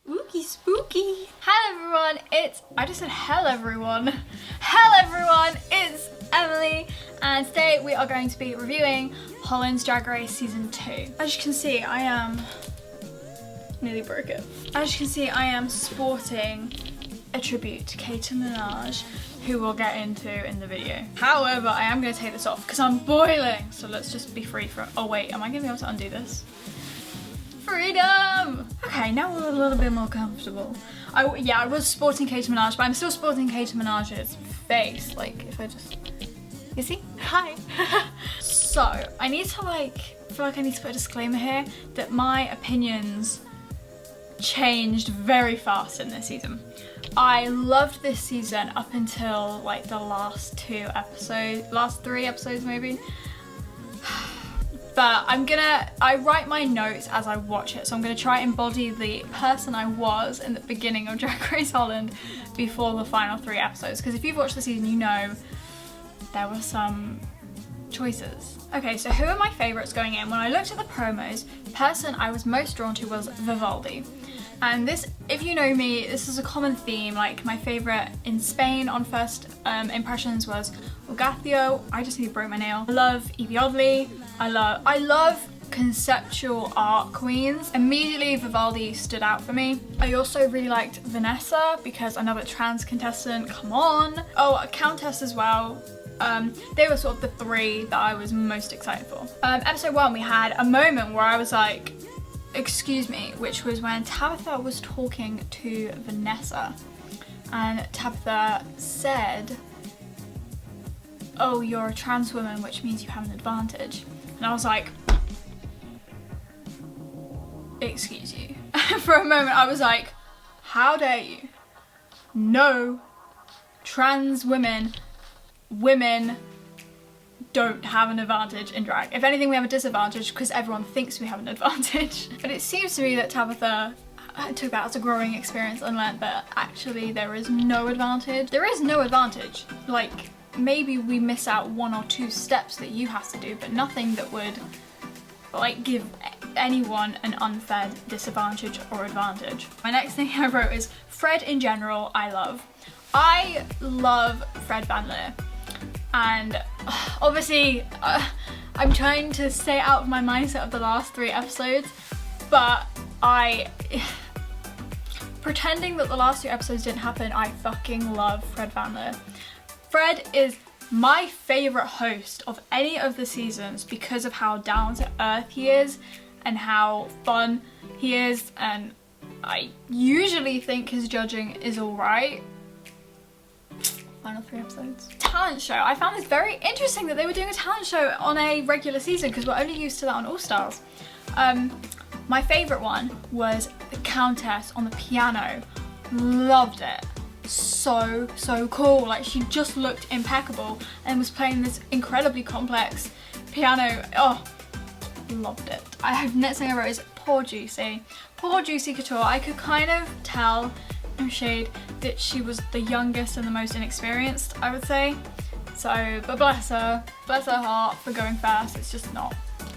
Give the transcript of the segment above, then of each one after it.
Spooky, spooky. Hello everyone, I just said hello everyone. Hello everyone, it's Emily, and today we are going to be reviewing Holland's Drag Race Season 2. As you can see, I am, nearly broke it. As you can see, I am sporting a tribute to Katie Minaj, who we'll get into in the video. However, I am going to take this off because I'm boiling, so let's just be free from, oh wait, am I going to be able to undo this? Freedom! Okay, now we're a little bit more comfortable. I was sporting Katie Minaj, but I'm still sporting Katie Minaj's face. Like, if I just, you see? Hi. So, I need to feel like I need to put a disclaimer here that my opinions changed very fast in this season. I loved this season up until like the last three episodes maybe. But I write my notes as I watch it, so I'm gonna try and embody the person I was in the beginning of Drag Race Holland before the final 3 episodes. Because if you've watched the season, you know there were some choices. Okay, so who are my favourites going in? When I looked at the promos, the person I was most drawn to was Vivaldi. And this, if you know me, this is a common theme. Like, my favourite in Spain on first impressions was Ugacio. I just nearly broke my nail. I love Evie Oddly. I love conceptual art queens. Immediately Vivaldi stood out for me. I also really liked Vanessa because another trans contestant, come on. Oh, a countess as well. They were sort of the 3 that I was most excited for. Episode 1, we had a moment where I was like, excuse me, which was when Tabitha was talking to Vanessa, and Tabitha said, oh, you're a trans woman, which means you have an advantage. And I was like, excuse you. For a moment I was like, how dare you? No, trans women don't have an advantage in drag. If anything, we have a disadvantage because everyone thinks we have an advantage. But it seems to me that Tabitha took that as a growing experience and learned that actually there is no advantage. There is no advantage. Like, maybe we miss out 1 or 2 steps that you have to do, but nothing that would like give anyone an unfair disadvantage or advantage. My next thing I wrote is Fred in general, I love. I love Fred Van Leer. And obviously, I'm trying to stay out of my mindset of the last 3 episodes, but pretending that the last 2 episodes didn't happen, I fucking love Fred Van Leer. Fred is my favourite host of any of the seasons because of how down to earth he is and how fun he is, and I usually think his judging is alright. Final 3 episodes. Talent show. I found this very interesting that they were doing a talent show on a regular season because we're only used to that on All Stars. My favourite one was the Countess on the piano. Loved it. So cool. Like, she just looked impeccable and was playing this incredibly complex piano. Oh, loved it. Next thing I wrote is Poor Juicy. Poor Juicy Couture. I could kind of tell, no shade, that she was the youngest and the most inexperienced, I would say. So, but bless her heart for going first. It's just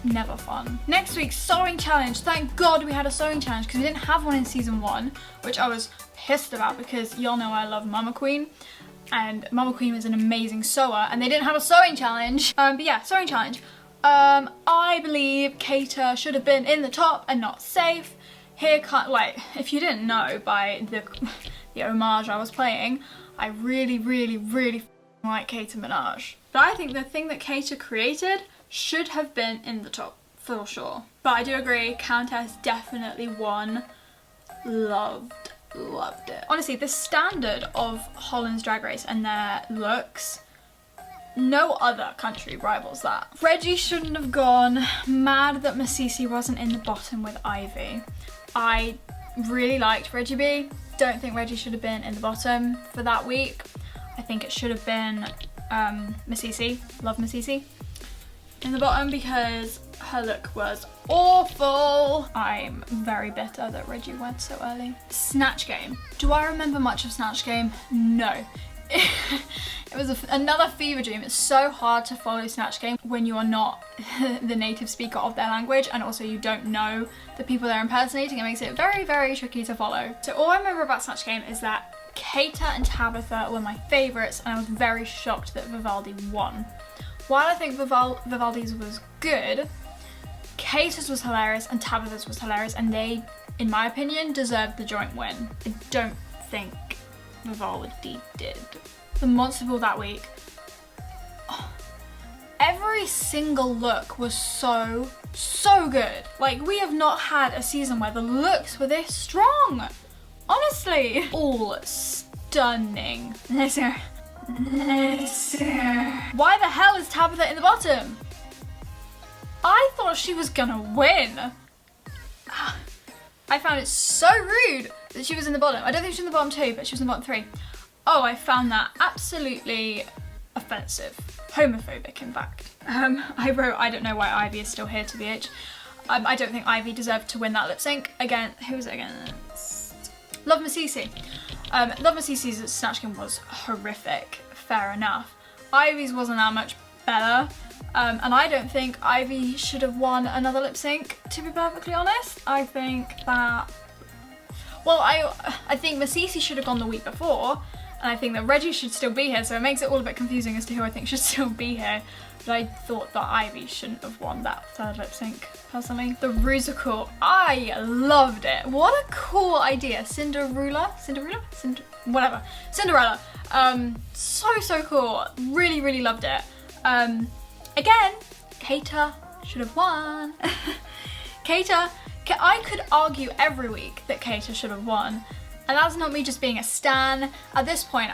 never fun. Next week's Soaring Challenge. Thank God we had a Soaring Challenge because we didn't have one in season 1, which I was pissed about because y'all know I love Mama Queen, and Mama Queen was an amazing sewer, and they didn't have a Sewing Challenge. But yeah, Soaring Challenge. I believe Kater should have been in the top and not safe. Here, like, if you didn't know by the homage I was playing, I really like Katie Minaj. But I think the thing that Kater created should have been in the top, for sure. But I do agree, Countess definitely won. Loved it. Honestly, the standard of Holland's Drag Race and their looks, no other country rivals that. Reggie shouldn't have gone. Mad that Masisi wasn't in the bottom with Ivy. I really liked Reggie B. Don't think Reggie should have been in the bottom for that week. I think it should have been Masisi. Love Masisi in the bottom because her look was awful. I'm very bitter that Reggie went so early. Snatch Game. Do I remember much of Snatch Game? No. It was another fever dream. It's so hard to follow Snatch Game when you are not the native speaker of their language, and also you don't know the people they're impersonating. It makes it very, very tricky to follow. So all I remember about Snatch Game is that Keita and Tabitha were my favourites, and I was very shocked that Vivaldi won. While I think Vivaldi's was good, Keita's was hilarious and Tabitha's was hilarious, and they, in my opinion, deserved the joint win. I don't think Vivaldi did. The Monster Ball that week, every single look was so good. Like, we have not had a season where the looks were this strong. Honestly, all stunning. Why the hell is Tabitha in the bottom? I thought she was gonna win. I found it so rude that she was in the bottom. I don't think she was in the bottom 2, but she was in the bottom 3. Oh, I found that absolutely offensive. Homophobic, in fact. I wrote, I don't know why Ivy is still here, TBH. I don't think Ivy deserved to win that lip sync. Again, who was it again? Love Masisi. Love Masisi's Snatch Game was horrific, fair enough. Ivy's wasn't that much better. And I don't think Ivy should have won another lip sync, to be perfectly honest. I think that, well, I think Masisi should have gone the week before, and I think that Reggie should still be here, so it makes it all a bit confusing as to who I think should still be here. But I thought that Ivy shouldn't have won that third lip sync, personally. The Rusical, I loved it. What a cool idea. Cinderella? Whatever. Cinderella. So cool. Really, really loved it. Again, Keita should have won. Keita, I could argue every week that Keita should have won. And that's not me just being a stan. At this point,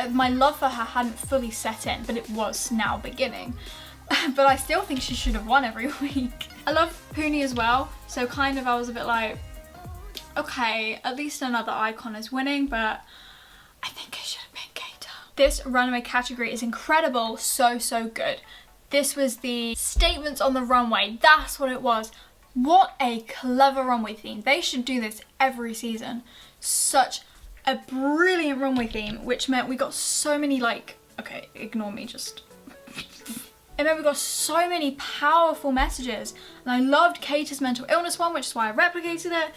my love for her hadn't fully set in, but it was now beginning. But I still think she should have won every week. I love Puni as well, so kind of I was a bit like, okay, at least another icon is winning, but I think it should have been Keita. This runway category is incredible, so good. This was the statements on the runway, that's what it was. What a clever runway theme. They should do this every season. Such a brilliant runway theme, which meant we got so many, like, okay, ignore me, just. It meant we got so many powerful messages. And I loved Keita's mental illness one, which is why I replicated it.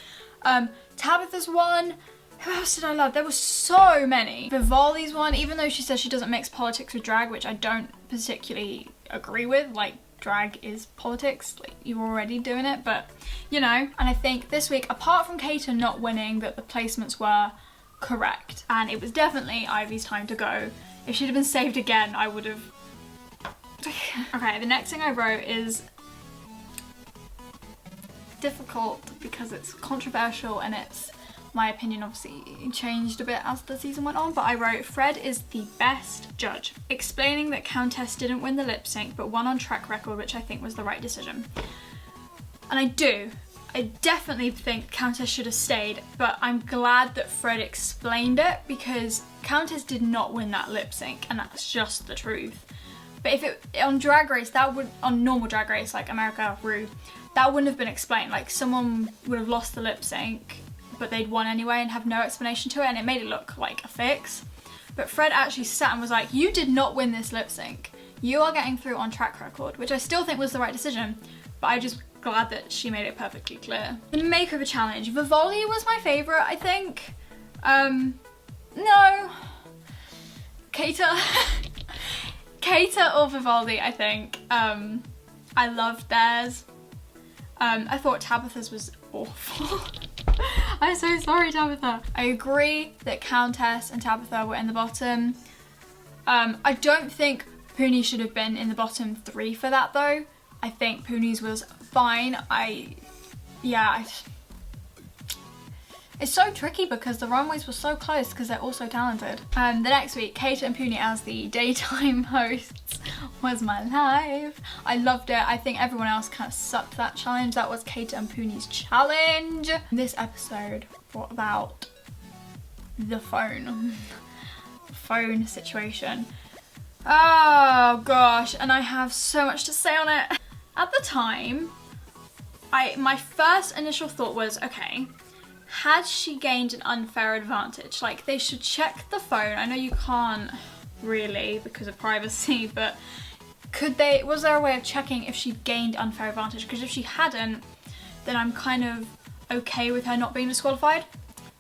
Tabitha's one. Who else did I love? There were so many. Vivaldi's one, even though she says she doesn't mix politics with drag, which I don't particularly agree with. Like, drag is politics, like you're already doing it, but you know. And I think this week, apart from Keita not winning, that the placements were correct, and it was definitely Ivy's time to go. If she'd have been saved again, I would have. Okay, the next thing I wrote is difficult because it's controversial and it's, my opinion obviously changed a bit as the season went on, but I wrote, Fred is the best judge, explaining that Countess didn't win the lip sync but won on track record, which I think was the right decision. And I definitely think Countess should have stayed, but I'm glad that Fred explained it, because Countess did not win that lip sync, and that's just the truth. But if it, on Drag Race, that would, on normal Drag Race like America, Rue, that wouldn't have been explained. Like, someone would have lost the lip sync, but they'd won anyway and have no explanation to it, and it made it look like a fix. But Fred actually sat and was like, you did not win this lip sync. You are getting through on track record, which I still think was the right decision, but I just glad that she made it perfectly clear. The makeover challenge. Vivaldi was my favourite, I think. No. Keita. Keita or Vivaldi, I think. I loved theirs. I thought Tabitha's was awful. I'm so sorry, Tabitha. I agree that Countess and Tabitha were in the bottom. I don't think Puni should have been in the bottom 3 for that though. I think Puni's was fine. It's so tricky because the runways were so close because they're all so talented. The next week, Keita and Puni as the daytime hosts was my life. I loved it. I think everyone else kind of sucked that challenge. That was Keita and Puni's challenge. This episode brought about the phone situation. Oh gosh, and I have so much to say on it. At the time, my first initial thought was, okay, Has she gained an unfair advantage? Like, they should check the phone. I know you can't really because of privacy, but was there a way of checking if she gained unfair advantage? Because if she hadn't, then I'm kind of okay with her not being disqualified.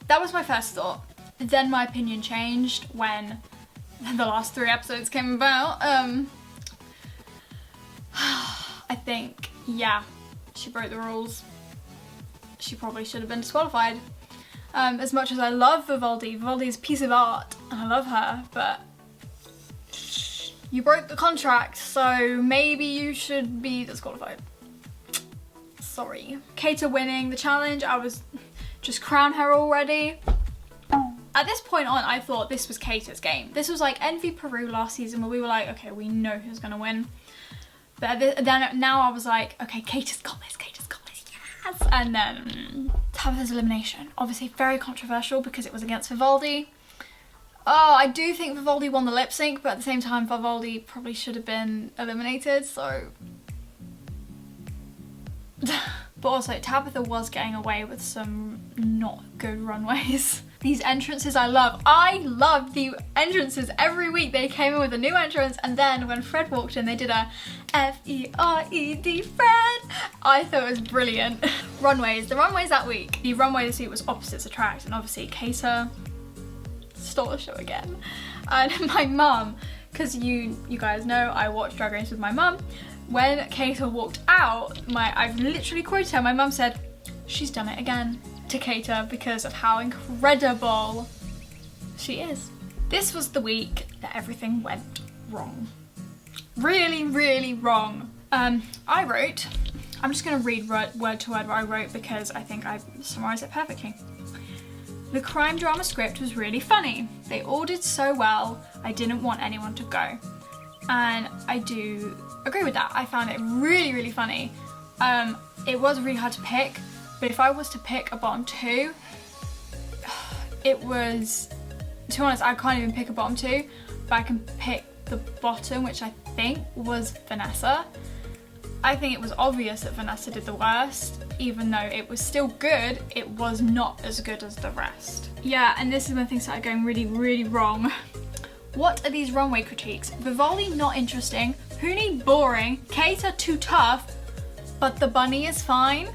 That was my first thought. Then my opinion changed when the last 3 episodes came about. I think, yeah, she broke the rules. She probably should have been disqualified. As much as I love Vivaldi, Vivaldi's a piece of art and I love her, but you broke the contract, so maybe you should be disqualified. Sorry. Keita winning the challenge, I was just crown her already. At this point on, I thought this was Keita's game. This was like Envy Peru last season where we were like, okay, we know who's gonna win. But then now I was like, okay, Keita's got this, yes! And then Tabitha's elimination. Obviously very controversial because it was against Vivaldi. Oh, I do think Vivaldi won the lip sync, but at the same time, Vivaldi probably should have been eliminated, so. But also, Tabitha was getting away with some not good runways. These entrances I love. I love the entrances every week. They came in with a new entrance, and then when Fred walked in, they did a F-E-R-E-D, Fred. I thought it was brilliant. Runways. The runways that week. The runway this week was Opposites Attract, and obviously Keita stole the show again. And my mum, because you guys know I watch Drag Race with my mum, when Keita walked out, I've literally quoted her, my mum said, she's done it again to Keita because of how incredible she is. This was the week that everything went wrong. Really, really wrong. I wrote, I'm just gonna read word to word what I wrote because I think I summarised it perfectly. The crime drama script was really funny. They all did so well, I didn't want anyone to go. And I do agree with that. I found it really, really funny. It was really hard to pick, but if I was to pick a bottom 2, it was, to be honest, I can't even pick a bottom 2, but I can pick the bottom, which I think was Vanessa. I think it was obvious that Vanessa did the worst, even though it was still good, it was not as good as the rest. Yeah, and this is when things started going really, really wrong. What are these runway critiques? Vivaldi not interesting, Puni boring, Keita too tough, but the bunny is fine.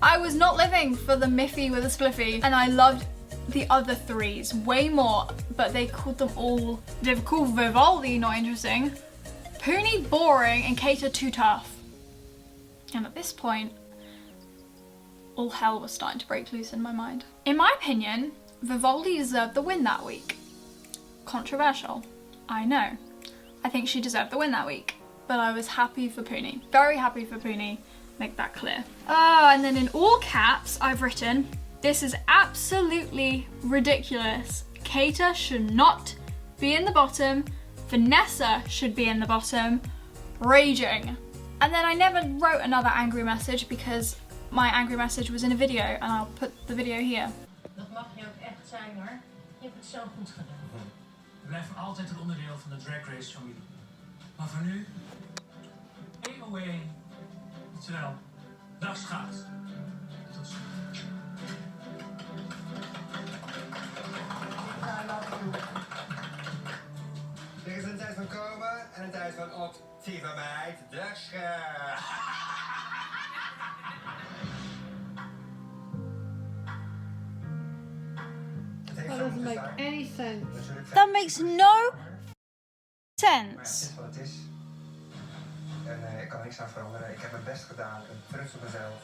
I was not living for the Miffy with a spliffy, and I loved the other 3s way more, but they called them all, they've called Vivaldi not interesting, Puni boring, and Keita too tough. And at this point, all hell was starting to break loose in my mind. In my opinion, Vivaldi deserved the win that week. Controversial, I know. I think she deserved the win that week, but I was happy for Puni. Very happy for Puni, make that clear. Oh, and then in all caps, I've written, this is absolutely ridiculous. Keita should not be in the bottom. Vanessa should be in the bottom. Raging. And then I never wrote another angry message because my angry message was in a video, and I'll put the video here. Dat mag je ook echt zijn hoor. Je hebt het zo goed gedaan. We blijven altijd een onderdeel van de Drag Race familie. Maar voor nu, AOA, oftewel, dag schat. Tot ziens. Er is een tijd van komen en een tijd van optimumheid. Dag schat. That doesn't make any sense. That makes no Maar het sense. is wat het is. En ik kan niks aan veranderen. Ik heb mijn best gedaan. Ik ben trots op mezelf.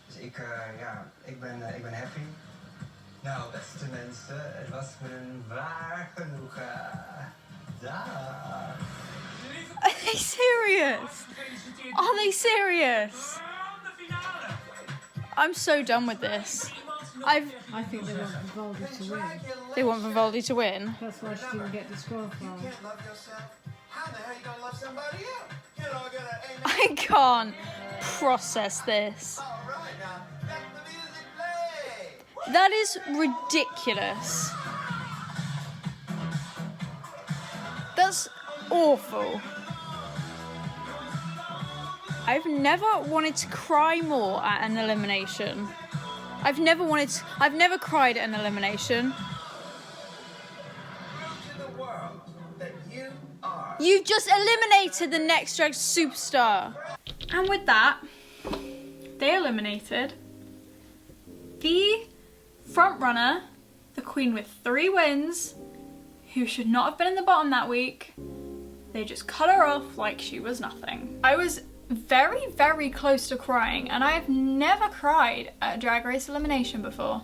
Dus ik ben happy. Nou, beste mensen, het was me een waar genoegen. Dag. Are they serious? Are they serious? I'm so done with this. I think they want Vivaldi to win. They want Vivaldi to win. That's why she didn't get disqualified. Can't love yourself. How the hell you gonna love somebody else? You're not gonna I can't process this. Alright now, let the music play. That is ridiculous. That's awful. I've never wanted to cry more at an elimination. I've never cried at an elimination. You've just eliminated the next drag superstar. And with that, they eliminated the front runner, the queen with 3 wins, who should not have been in the bottom that week. They just cut her off like she was nothing. I was very, very close to crying, and I've never cried at a Drag Race elimination before.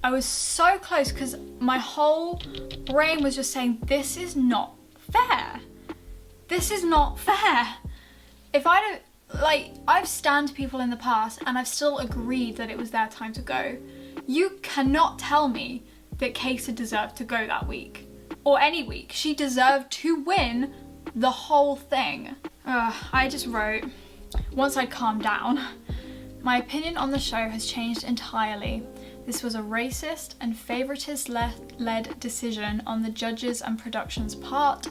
I was so close because my whole brain was just saying, this is not fair. This is not fair. If I don't, like, I've stanned people in the past and I've still agreed that it was their time to go. You cannot tell me that Kater deserved to go that week. Or any week. She deserved to win the whole thing. I just wrote, once I'd calmed down, my opinion on the show has changed entirely. This was a racist and favoritist-led decision on the judges and production's part.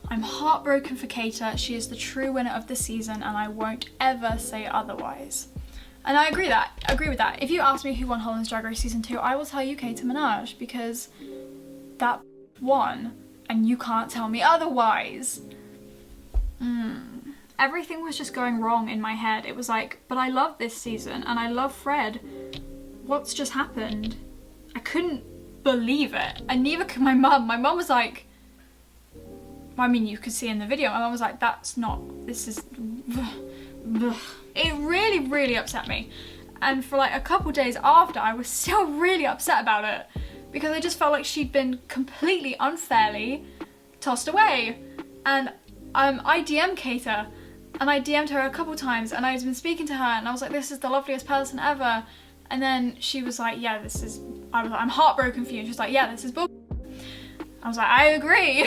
I'm heartbroken for Kater. She is the true winner of the season, and I won't ever say otherwise. And I agree with that. If you ask me who won Holland's Drag Race Season 2, I will tell you Kater Minaj, because that won, and you can't tell me otherwise. Everything was just going wrong in my head. It was like, but I love this season, and I love Fred. What's just happened? I couldn't believe it, and neither could my mum. My mum was like, well, I mean, you could see in the video, my mum was like, that's not, this is, it really, really upset me. And for like a couple days after, I was still really upset about it, because I just felt like she'd been completely unfairly tossed away. And I DM'd Kater, and I DM'd her a couple times, and I'd been speaking to her, and I was like, this is the loveliest person ever. And then she was like, yeah, this is, I was like, I'm heartbroken for you. And she was like, yeah, this is bull. I was like, I agree.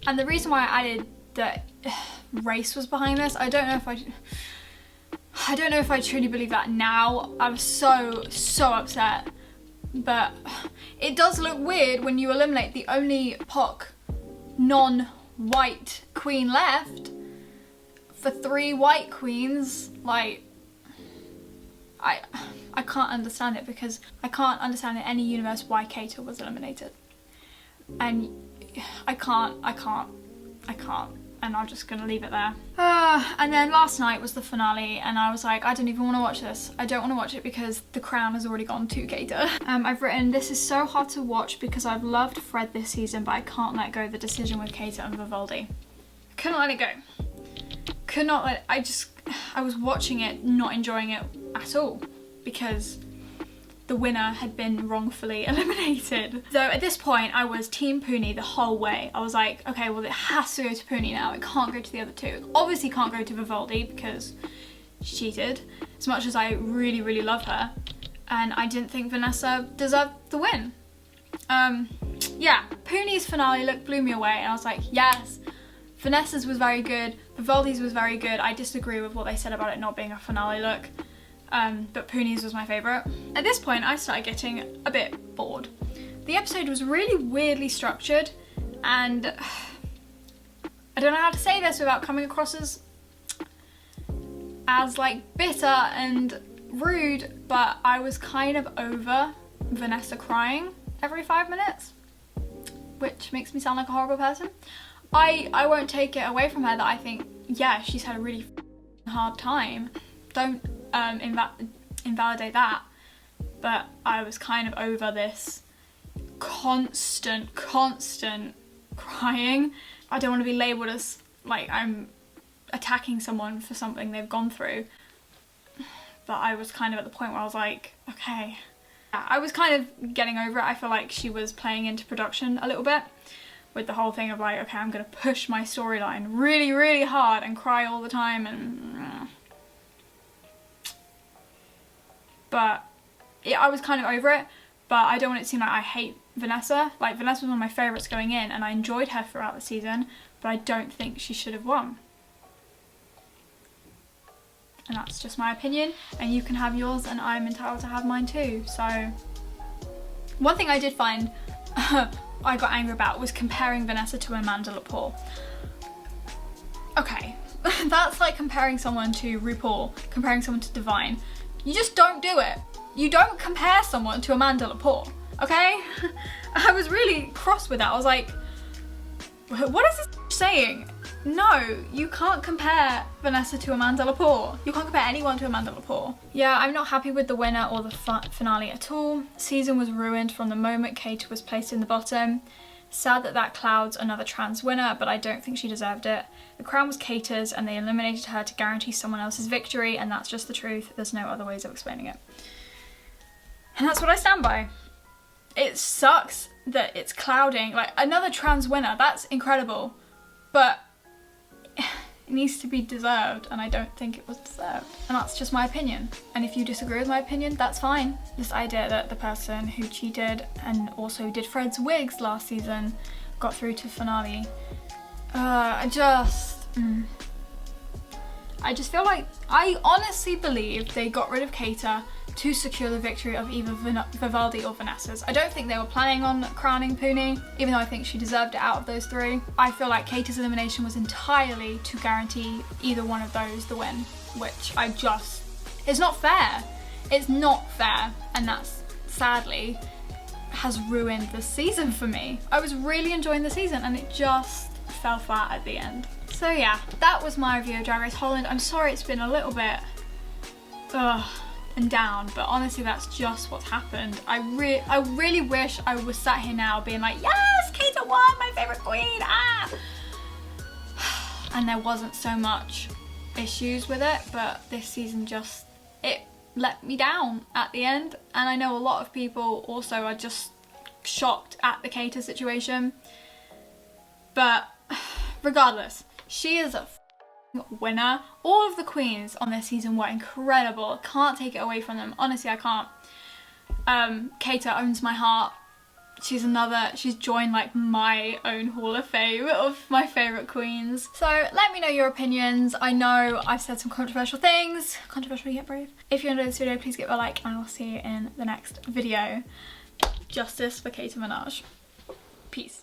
And the reason why I added that race was behind this, I don't know if I truly believe that now. I was so upset. But it does look weird when you eliminate the only POC non-white queen left for 3 white queens. Like, I can't understand it, because I can't understand in any universe why Kater was eliminated. And I can't, and I'm just gonna leave it there. And then last night was the finale, and I was like, I don't even want to watch this. I don't want to watch it because the crown has already gone to Kater. I've written, this is so hard to watch because I've loved Fred this season, but I can't let go of the decision with Kater and Vivaldi. Couldn't let it go. Could not let it, I was watching it, not enjoying it at all, because the winner had been wrongfully eliminated. So at this point, I was Team Puni the whole way. I was like, okay, well, it has to go to Puni now. It can't go to the other 2. It obviously can't go to Vivaldi because she cheated, as much as I really, really love her. And I didn't think Vanessa deserved the win. Yeah, Puni's finale look blew me away, and I was like, yes, Vanessa's was very good, Vivaldi's was very good. I disagree with what they said about it not being a finale look. But Puni's was my favourite. At this point, I started getting a bit bored. The episode was really weirdly structured, and I don't know how to say this without coming across as like bitter and rude, but I was kind of over Vanessa crying every 5 minutes, which makes me sound like a horrible person. I won't take it away from her that I think, yeah, she's had a really hard time. Don't invalidate that, but I was kind of over this constant crying. I don't want to be labelled as like I'm attacking someone for something they've gone through, but I was kind of at the point where I was like, okay. I was kind of getting over it. I feel like she was playing into production a little bit with the whole thing of like, okay, I'm gonna push my storyline really, really hard and cry all the time, and but yeah, I was kind of over it. But I don't want it to seem like I hate Vanessa. Like, Vanessa was one of my favourites going in, and I enjoyed her throughout the season, but I don't think she should have won. And that's just my opinion, and you can have yours, and I'm entitled to have mine too. So one thing I did find I got angry about was comparing Vanessa to Amanda Lepore. Okay, that's like comparing someone to RuPaul, comparing someone to Divine. You just don't do it. You don't compare someone to Amanda Lepore, okay? I was really cross with that. I was like, what is this saying? No, you can't compare Vanessa to Amanda Lepore. You can't compare anyone to Amanda Lepore. Yeah, I'm not happy with the winner or the finale at all. Season was ruined from the moment Kate was placed in the bottom. Sad that that clouds another trans winner, but I don't think she deserved it. The crown was Kate's and they eliminated her to guarantee someone else's victory, and that's just the truth. There's no other ways of explaining it. And that's what I stand by. It sucks that it's clouding, like, another trans winner, that's incredible, but it needs to be deserved, and I don't think it was deserved. And that's just my opinion. And if you disagree with my opinion, that's fine. This idea that the person who cheated and also did Fred's wigs last season got through to finale, I just feel like, I honestly believe they got rid of Kater to secure the victory of either Vivaldi or Vanessa's. I don't think they were planning on crowning Puni, even though I think she deserved it out of those three. I feel like Kater's elimination was entirely to guarantee either one of those the win, which it's not fair. It's not fair, and that's sadly has ruined the season for me. I was really enjoying the season and it just fell flat at the end. So yeah, that was my review of Drag Race Holland. I'm sorry it's been a little bit and down, but honestly that's just what's happened. I really wish I was sat here now being like, yes, Kate won, my favourite queen, ah! And there wasn't so much issues with it, but this season it let me down at the end, and I know a lot of people also are just shocked at the Kater situation, but regardless, she is a winner. All of the queens on this season were incredible. Can't take it away from them. Honestly, I can't. Kater owns my heart. She's joined like my own hall of fame of my favourite queens. So let me know your opinions. I know I've said some controversial things. Controversial yet brave. If you enjoyed this video, please give it a like and I will see you in the next video. Justice for Kater Minaj. Peace.